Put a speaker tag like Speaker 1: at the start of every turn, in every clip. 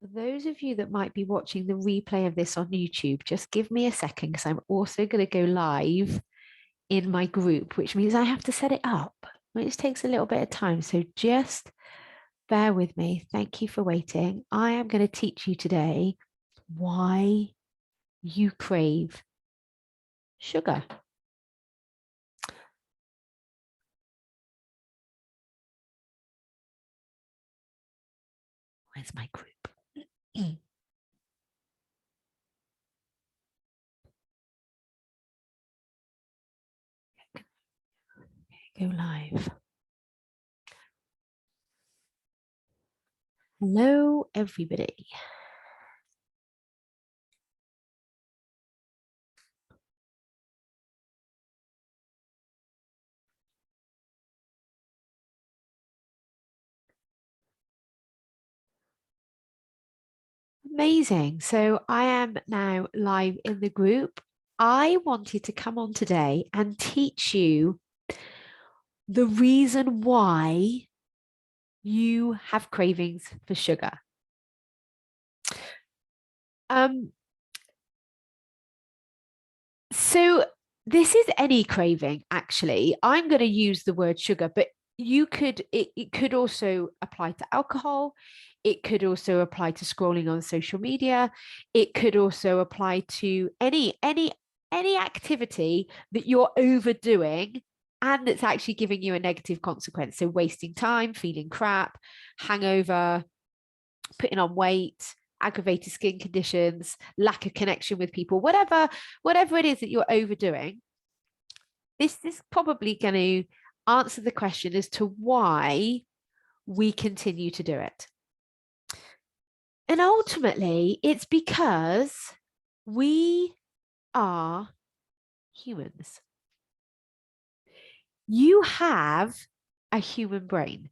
Speaker 1: For those of you that might be watching the replay of this on YouTube, just give me a second because I'm also going to go live in my group, which means I have to set it up, which takes a little bit of time. So just bear with me. Thank you for waiting. I am going to teach you today why you crave sugar. Where's my group? Go live. Hello, everybody. Amazing. So I am now live in the group. I wanted to come on today and teach you the reason why you have cravings for sugar. So this is any craving, actually. I'm going to use the word sugar, but it could also apply to alcohol. It could also apply to scrolling on social media. It could also apply to any activity that you're overdoing and it's actually giving you a negative consequence. So wasting time, feeling crap, hangover, putting on weight, aggravated skin conditions, lack of connection with people, whatever it is that you're overdoing. This is probably going to answer the question as to why we continue to do it. And ultimately, it's because we are humans. You have a human brain.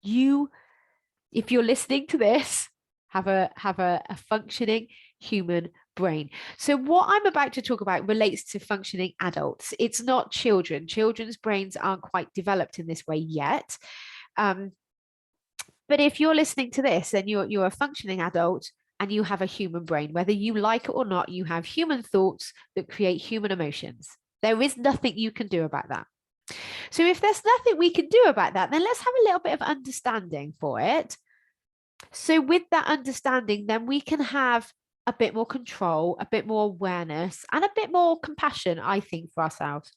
Speaker 1: If you're listening to this, have a functioning human brain. So what I'm about to talk about relates to functioning adults. It's not children. Children's brains aren't quite developed in this way yet. But if you're listening to this and you're a functioning adult and you have a human brain, whether you like it or not, you have human thoughts that create human emotions. There is nothing you can do about that. So if there's nothing we can do about that, then let's have a little bit of understanding for it. So with that understanding, then we can have a bit more control, a bit more awareness, and a bit more compassion, I think, for ourselves.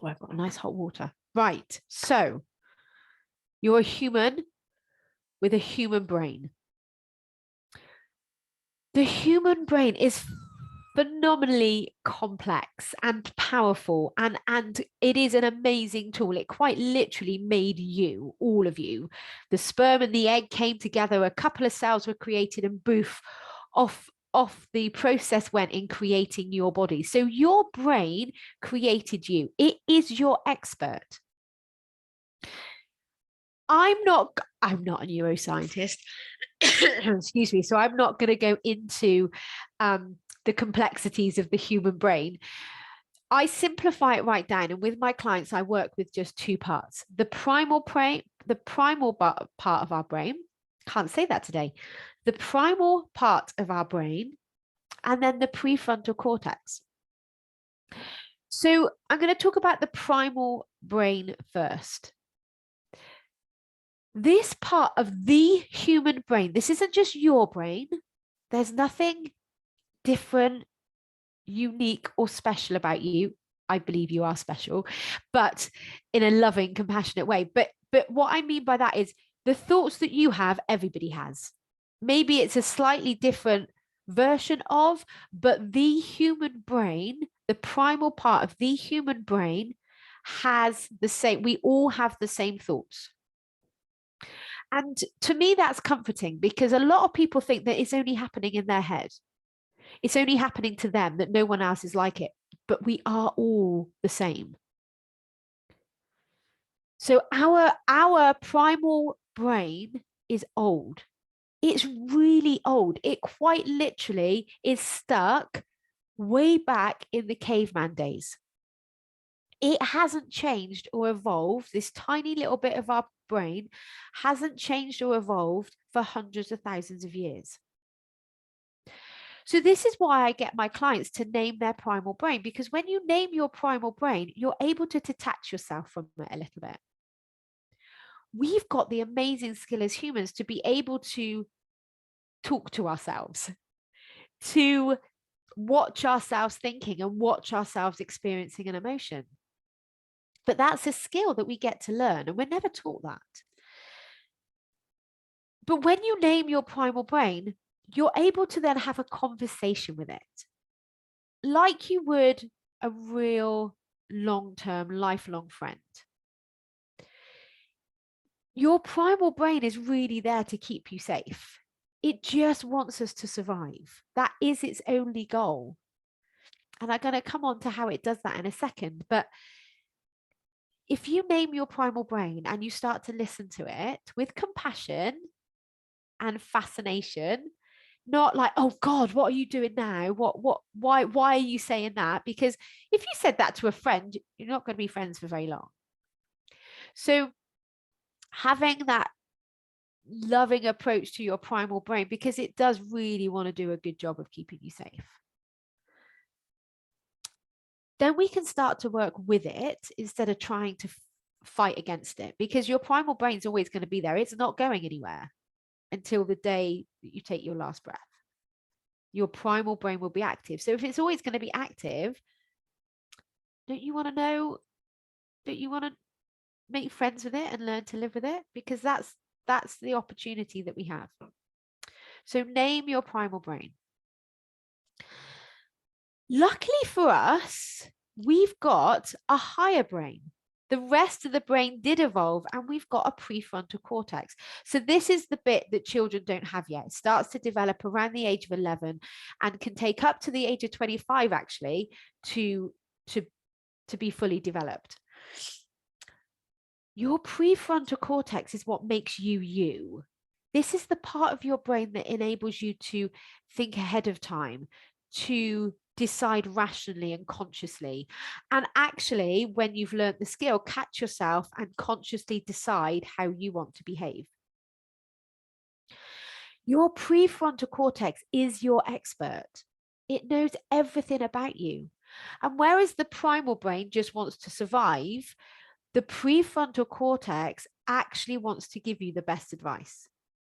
Speaker 1: Oh, I've got a nice hot water. Right. So you're a human with a human brain. The human brain is phenomenally complex and powerful, and it is an amazing tool. It quite literally made you, all of you. The sperm and the egg came together, a couple of cells were created, and boof, off the process went in creating your body. So your brain created you. It is your expert. I'm not a neuroscientist. Excuse me. So I'm not going to go into the complexities of the human brain. I simplify it right down. And with my clients, I work with just two parts. The primal part of our brain, can't say that today, the primal part of our brain, and then the prefrontal cortex. So I'm going to talk about the primal brain first. This part of the human brain, this isn't just your brain. There's nothing different, unique, or special about you. I believe you are special, but in a loving, compassionate way. But what I mean by that is the thoughts that you have, everybody has. Maybe it's a slightly different version of, but the human brain, the primal part of the human brain has the same, we all have the same thoughts. And to me, that's comforting because a lot of people think that it's only happening in their head. It's only happening to them, that no one else is like it. But we are all the same. So our primal brain is old. It's really old. It quite literally is stuck way back in the caveman days. It hasn't changed or evolved. This tiny little bit of our brain hasn't changed or evolved for hundreds of thousands of years. So this is why I get my clients to name their primal brain, because when you name your primal brain, you're able to detach yourself from it a little bit. We've got the amazing skill as humans to be able to talk to ourselves, to watch ourselves thinking and watch ourselves experiencing an emotion. But that's a skill that we get to learn, and we're never taught that. But when you name your primal brain, you're able to then have a conversation with it, like you would a real long-term, lifelong friend. Your primal brain is really there to keep you safe. It just wants us to survive. That is its only goal. And I'm going to come on to how it does that in a second. But if you name your primal brain and you start to listen to it with compassion and fascination, not like, oh God, what are you doing now? Why are you saying that? Because if you said that to a friend, you're not going to be friends for very long. So having that loving approach to your primal brain, because it does really want to do a good job of keeping you safe, then we can start to work with it instead of trying to fight against it, because your primal brain is always going to be there. It's not going anywhere until the day that you take your last breath. Your primal brain will be active. So if it's always going to be active, don't you want to know, don't you want to make friends with it and learn to live with it? Because that's the opportunity that we have. So name your primal brain. Luckily for us, we've got a higher brain. The rest of the brain did evolve, and we've got a prefrontal cortex. So this is the bit that children don't have yet. It starts to develop around the age of 11 and can take up to the age of 25 actually to be fully developed. Your prefrontal cortex is what makes you you. This is the part of your brain that enables you to think ahead of time, to decide rationally and consciously. And actually, when you've learned the skill, catch yourself and consciously decide how you want to behave. Your prefrontal cortex is your expert. It knows everything about you. And whereas the primal brain just wants to survive, the prefrontal cortex actually wants to give you the best advice.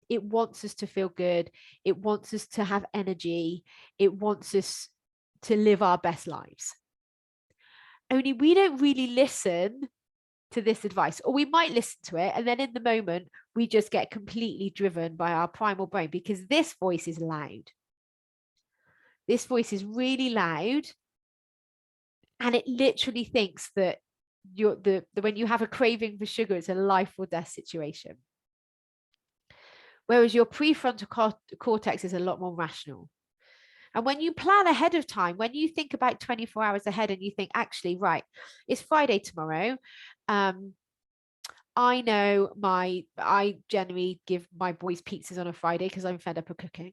Speaker 1: It wants us to feel good. It wants us to have energy. It wants us to live our best lives. Only we don't really listen to this advice, or we might listen to it, and then in the moment, we just get completely driven by our primal brain, because this voice is loud. This voice is really loud, and it literally thinks that when you have a craving for sugar, it's a life or death situation. Whereas your prefrontal cortex is a lot more rational. And when you plan ahead of time, when you think about 24 hours ahead and you think, actually, right, it's Friday tomorrow. I know I generally give my boys pizzas on a Friday because I'm fed up of cooking.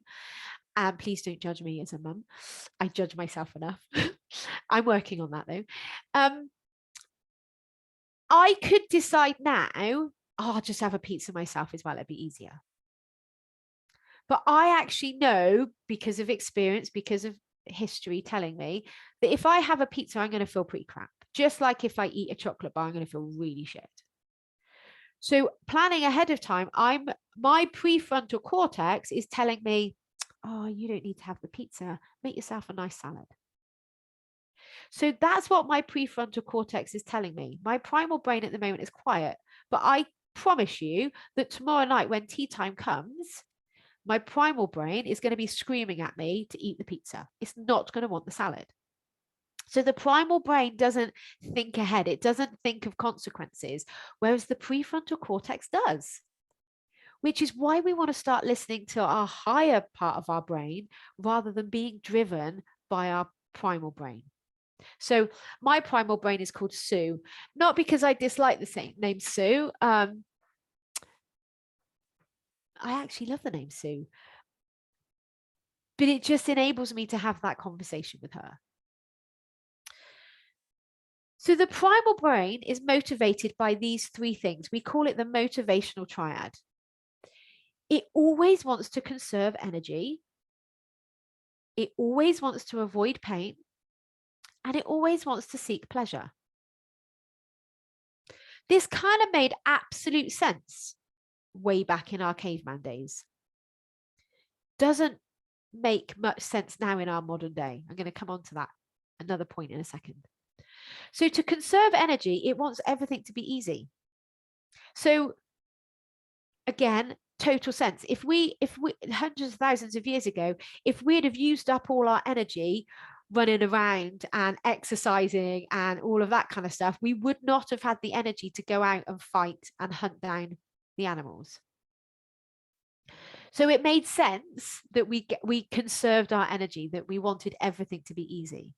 Speaker 1: And please don't judge me as a mum. I judge myself enough. I'm working on that though. I could decide now, oh, I'll just have a pizza myself as well. It'd be easier. But I actually know, because of experience, because of history telling me, that if I have a pizza, I'm going to feel pretty crap. Just like if I eat a chocolate bar, I'm going to feel really shit. So planning ahead of time, my prefrontal cortex is telling me, oh, you don't need to have the pizza. Make yourself a nice salad. So that's what my prefrontal cortex is telling me. My primal brain at the moment is quiet, but I promise you that tomorrow night when tea time comes, my primal brain is going to be screaming at me to eat the pizza. It's not going to want the salad. So the primal brain doesn't think ahead. It doesn't think of consequences, whereas the prefrontal cortex does, which is why we want to start listening to our higher part of our brain rather than being driven by our primal brain. So my primal brain is called Sue, not because I dislike the name Sue. I actually love the name Sue, but it just enables me to have that conversation with her. So the primal brain is motivated by these three things. We call it the motivational triad. It always wants to conserve energy. It always wants to avoid pain. And it always wants to seek pleasure. This kind of made absolute sense way back in our caveman days. Doesn't make much sense now in our modern day. I'm going to come on to that, another point in a second. So to conserve energy, it wants everything to be easy. So again, total sense. If we hundreds of thousands of years ago, if we'd have used up all our energy running around and exercising and all of that kind of stuff, we would not have had the energy to go out and fight and hunt down the animals. So it made sense that we conserved our energy, that we wanted everything to be easy.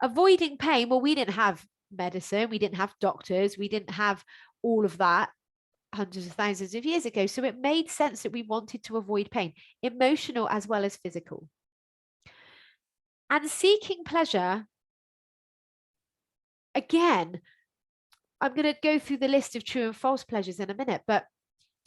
Speaker 1: Avoiding pain, well, we didn't have medicine, we didn't have doctors, we didn't have all of that hundreds of thousands of years ago. So it made sense that we wanted to avoid pain, emotional as well as physical. And seeking pleasure, again, I'm going to go through the list of true and false pleasures in a minute, but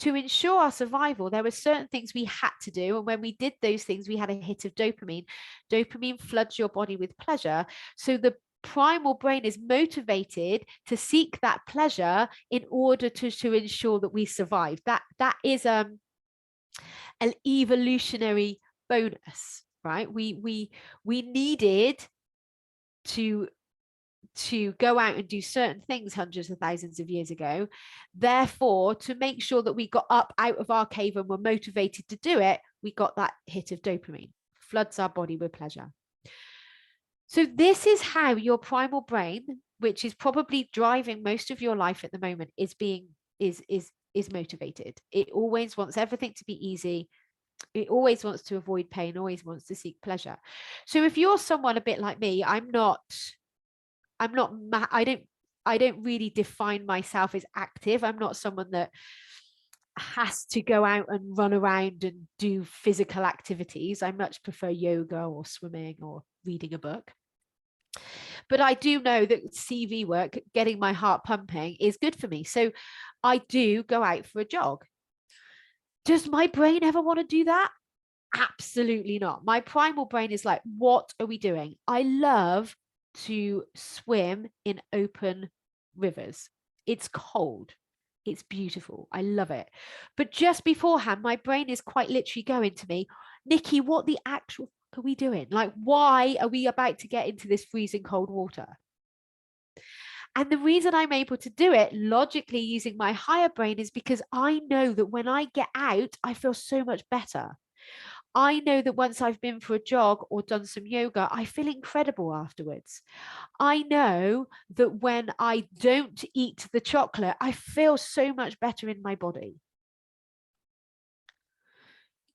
Speaker 1: to ensure our survival, there were certain things we had to do. And when we did those things, we had a hit of dopamine. Dopamine floods your body with pleasure. So the primal brain is motivated to seek that pleasure in order to ensure that we survive. That is an evolutionary bonus, right? We needed to go out and do certain things hundreds of thousands of years ago. Therefore, to make sure that we got up out of our cave and were motivated to do it, we got that hit of dopamine, floods our body with pleasure. So this is how your primal brain, which is probably driving most of your life at the moment, is motivated. It always wants everything to be easy. It always wants to avoid pain, always wants to seek pleasure. So if you're someone a bit like me, I don't really define myself as active. I'm not someone that has to go out and run around and do physical activities. I much prefer yoga or swimming or reading a book. But I do know that CV work, getting my heart pumping, is good for me. So I do go out for a jog. Does my brain ever want to do that? Absolutely not. My primal brain is like, what are we doing? I love to swim in open rivers. It's cold. It's beautiful. I love it. But just beforehand, my brain is quite literally going to me, Nicky, what the actual fuck are we doing? Like, why are we about to get into this freezing cold water? And the reason I'm able to do it logically using my higher brain is because I know that when I get out, I feel so much better. I know that once I've been for a jog or done some yoga, I feel incredible afterwards. I know that when I don't eat the chocolate, I feel so much better in my body.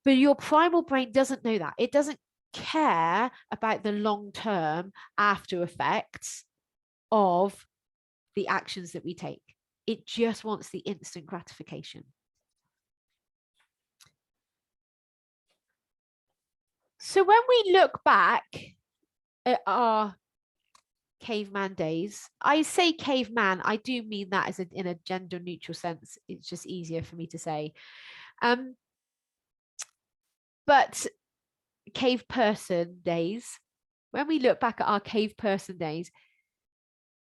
Speaker 1: But your primal brain doesn't know that. It doesn't care about the long-term after effects of the actions that we take. It just wants the instant gratification. So when we look back at our caveman days, I say caveman, I do mean that as in a gender neutral sense. It's just easier for me to say. But cave person days, when we look back at our cave person days,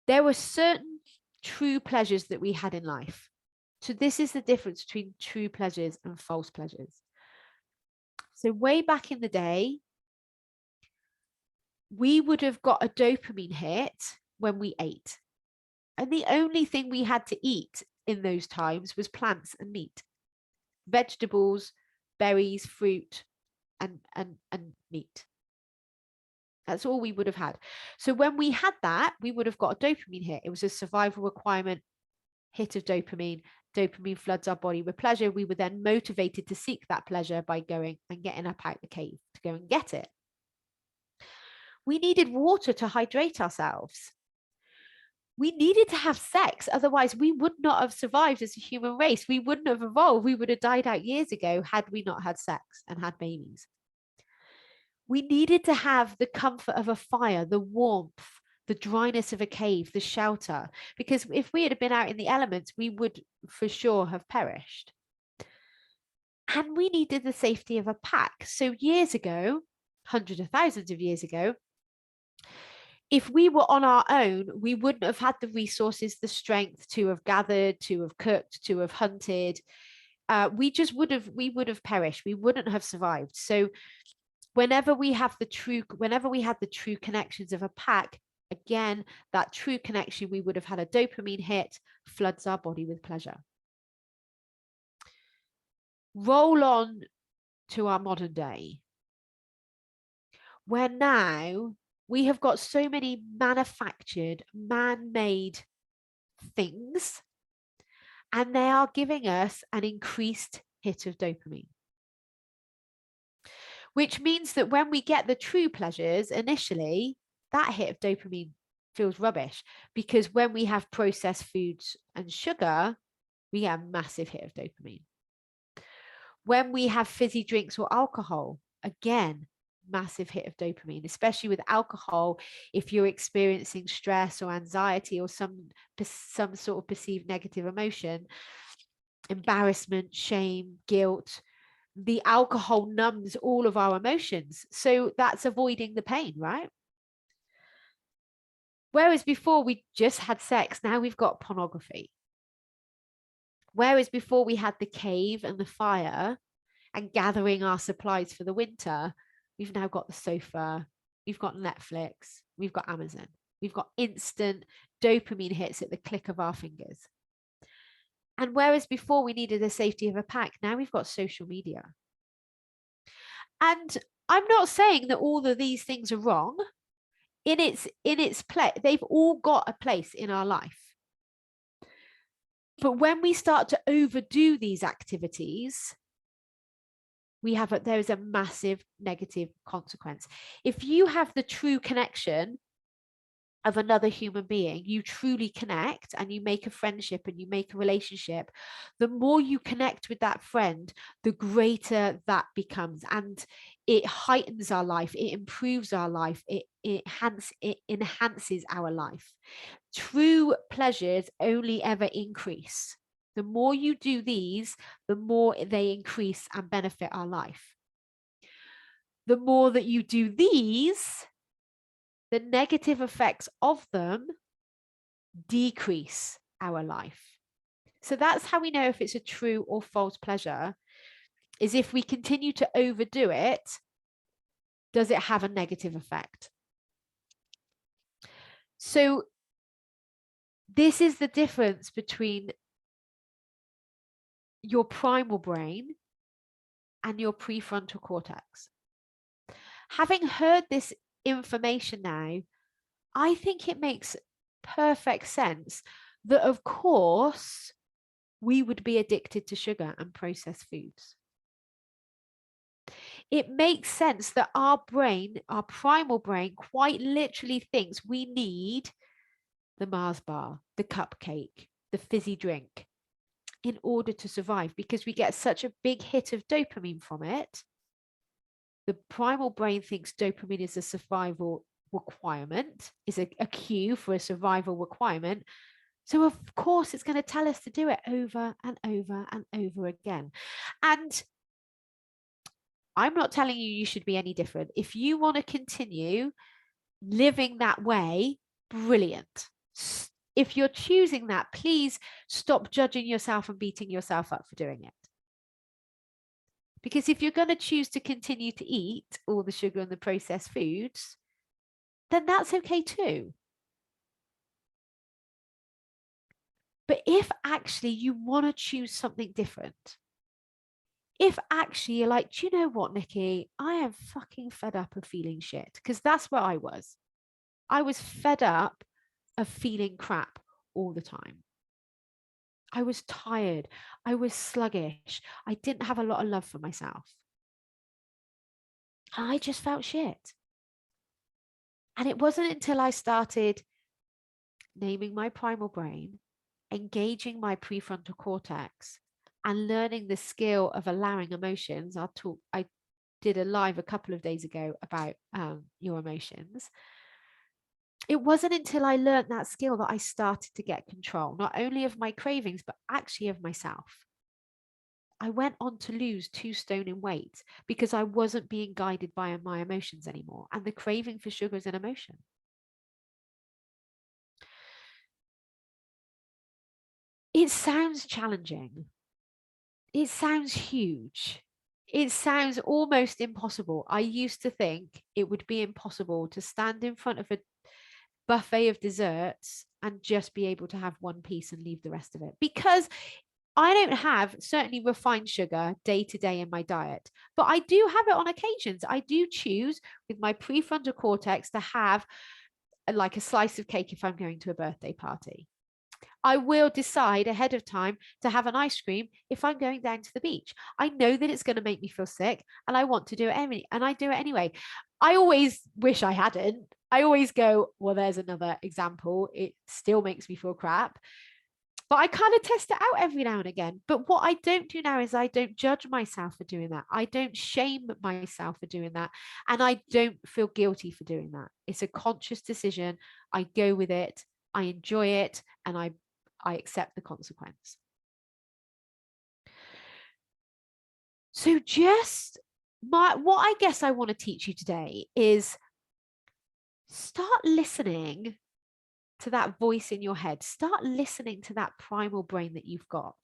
Speaker 1: there were certain true pleasures that we had in life. So this is the difference between true pleasures and false pleasures. So way back in the day, we would have got a dopamine hit when we ate. And the only thing we had to eat in those times was plants and meat, vegetables, berries, fruit, and meat. That's all we would have had. So when we had that, we would have got a dopamine hit. It was a survival requirement, hit of dopamine. Dopamine floods our body with pleasure. We were then motivated to seek that pleasure by going and getting up out the cave to go and get it. We needed water to hydrate ourselves. We needed to have sex. Otherwise, we would not have survived as a human race. We wouldn't have evolved. We would have died out years ago had we not had sex and had babies. We needed to have the comfort of a fire, the warmth, the dryness of a cave, the shelter. Because if we had been out in the elements, we would for sure have perished. And we needed the safety of a pack. So years ago, hundreds of thousands of years ago, if we were on our own, we wouldn't have had the resources, the strength to have gathered, to have cooked, to have hunted. We would have perished. We wouldn't have survived. So whenever we had the true connections of a pack, again, that true connection, we would have had a dopamine hit, floods our body with pleasure. Roll on to our modern day, where now we have got so many manufactured, man-made things, and they are giving us an increased hit of dopamine. Which means that when we get the true pleasures initially, that hit of dopamine feels rubbish, because when we have processed foods and sugar, we get a massive hit of dopamine. When we have fizzy drinks or alcohol, again, massive hit of dopamine, especially with alcohol. If you're experiencing stress or anxiety or some sort of perceived negative emotion, embarrassment, shame, guilt, the alcohol numbs all of our emotions. So that's avoiding the pain, right? Whereas before we just had sex, now we've got pornography. Whereas before we had the cave and the fire and gathering our supplies for the winter, we've now got the sofa, we've got Netflix, we've got Amazon. We've got instant dopamine hits at the click of our fingers. And whereas before we needed the safety of a pack, now we've got social media. And I'm not saying that all of these things are wrong. In its place, they've all got a place in our life. But when we start to overdo these activities, there is a massive negative consequence. If you have the true connection of another human being, you truly connect and you make a friendship and you make a relationship, the more you connect with that friend, the greater that becomes. And it heightens our life, it improves our life, it enhances our life. True pleasures only ever increase. The more you do these, the more they increase and benefit our life. The more that you do these, the negative effects of them decrease our life. So that's how we know if it's a true or false pleasure, is if we continue to overdo it, does it have a negative effect? So this is the difference between your primal brain and your prefrontal cortex. Having heard this information now, I think it makes perfect sense that, of course, we would be addicted to sugar and processed foods. It makes sense that our brain, our primal brain, quite literally thinks we need the Mars bar, the cupcake, the fizzy drink in order to survive, because we get such a big hit of dopamine from it. The primal brain thinks dopamine is a survival requirement, is a cue for a survival requirement. So of course it's going to tell us to do it over and over and over again. And I'm not telling you should be any different. If you want to continue living that way, brilliant. If you're choosing that, please stop judging yourself and beating yourself up for doing it. Because if you're going to choose to continue to eat all the sugar and the processed foods, then that's okay too. But if actually you want to choose something different, if actually you're like, do you know what, Nikki? I am fucking fed up of feeling shit, because that's where I was. I was fed up of feeling crap all the time. I was tired. I was sluggish. I didn't have a lot of love for myself. I just felt shit. And it wasn't until I started naming my primal brain, engaging my prefrontal cortex, and learning the skill of allowing emotions. I did a live a couple of days ago about your emotions. It wasn't until I learned that skill that I started to get control, not only of my cravings, but actually of myself. I went on to lose 2 stone in weight because I wasn't being guided by my emotions anymore. And the craving for sugar is an emotion. It sounds challenging. It sounds huge. It sounds almost impossible. I used to think it would be impossible to stand in front of a buffet of desserts and just be able to have one piece and leave the rest of it, because I don't have certainly refined sugar day to day in my diet, but I do have it on occasions. I do choose with my prefrontal cortex to have like a slice of cake if I'm going to a birthday party. I will decide ahead of time to have an ice cream if I'm going down to the beach. I know that it's going to make me feel sick and I want to do it and I do it anyway. I always wish I hadn't. I always go, well, there's another example. It still makes me feel crap. But I kind of test it out every now and again. But what I don't do now is I don't judge myself for doing that. I don't shame myself for doing that. And I don't feel guilty for doing that. It's a conscious decision. I go with it. I enjoy it. And I accept the consequence. So just what I guess I want to teach you today is start listening to that voice in your head. Start listening to that primal brain that you've got.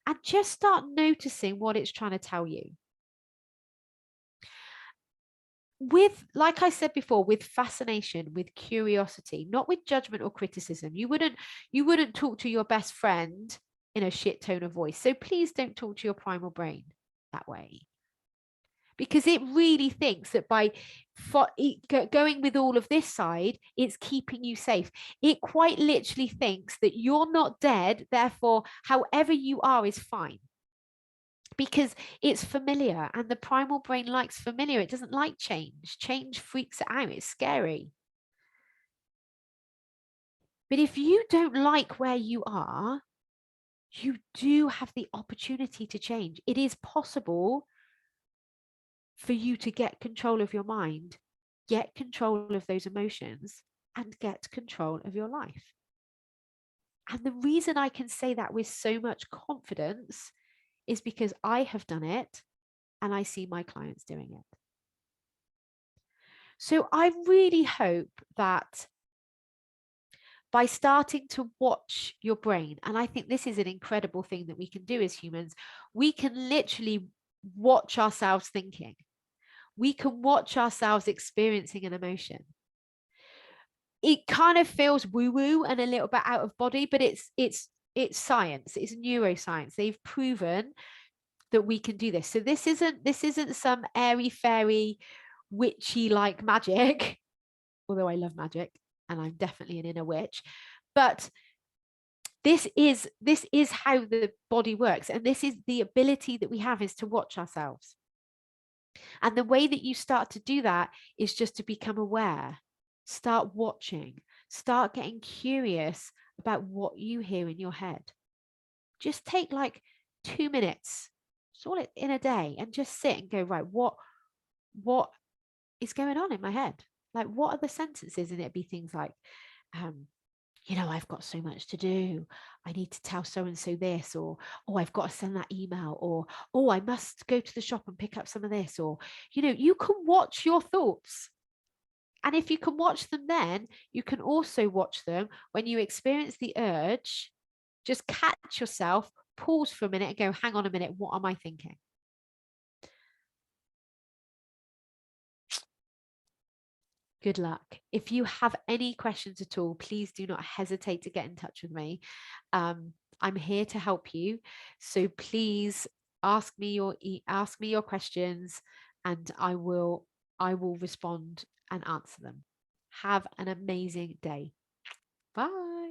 Speaker 1: And just start noticing what it's trying to tell you. With, like I said before, with fascination, with curiosity, not with judgment or criticism. You wouldn't talk to your best friend in a shit tone of voice. So please don't talk to your primal brain that way, because it really thinks that by going with all of this side, it's keeping you safe. It quite literally thinks that you're not dead, therefore however you are is fine, because it's familiar, and the primal brain likes familiar. It doesn't like change. Change freaks it out. It's scary. But if you don't like where you are, you do have the opportunity to change. It is possible for you to get control of your mind, get control of those emotions, and get control of your life. And the reason I can say that with so much confidence is because I have done it and I see my clients doing it. So I really hope that by starting to watch your brain, and I think this is an incredible thing that we can do as humans, we can literally watch ourselves thinking. We can watch ourselves experiencing an emotion. It kind of feels woo-woo and a little bit out of body, but it's science, it's neuroscience. They've proven that we can do this. So this isn't some airy fairy witchy like magic, although I love magic and I'm definitely an inner witch, but this is how the body works, and this is the ability that we have, is to watch ourselves. And the way that you start to do that is just to become aware. Start watching, start getting curious about what you hear in your head. Just take like 2 minutes, it's all in a day, and just sit and go, right, what is going on in my head? Like, what are the sentences? And it'd be things like, I've got so much to do. I need to tell so-and-so this, or, oh, I've got to send that email, or, oh, I must go to the shop and pick up some of this, or, you can watch your thoughts. And if you can watch them, then you can also watch them when you experience the urge. Just catch yourself, pause for a minute and go, hang on a minute, what am I thinking? Good luck. If you have any questions at all, please do not hesitate to get in touch with me. I'm here to help you. So please ask me your questions, and I will respond and answer them. Have an amazing day. Bye.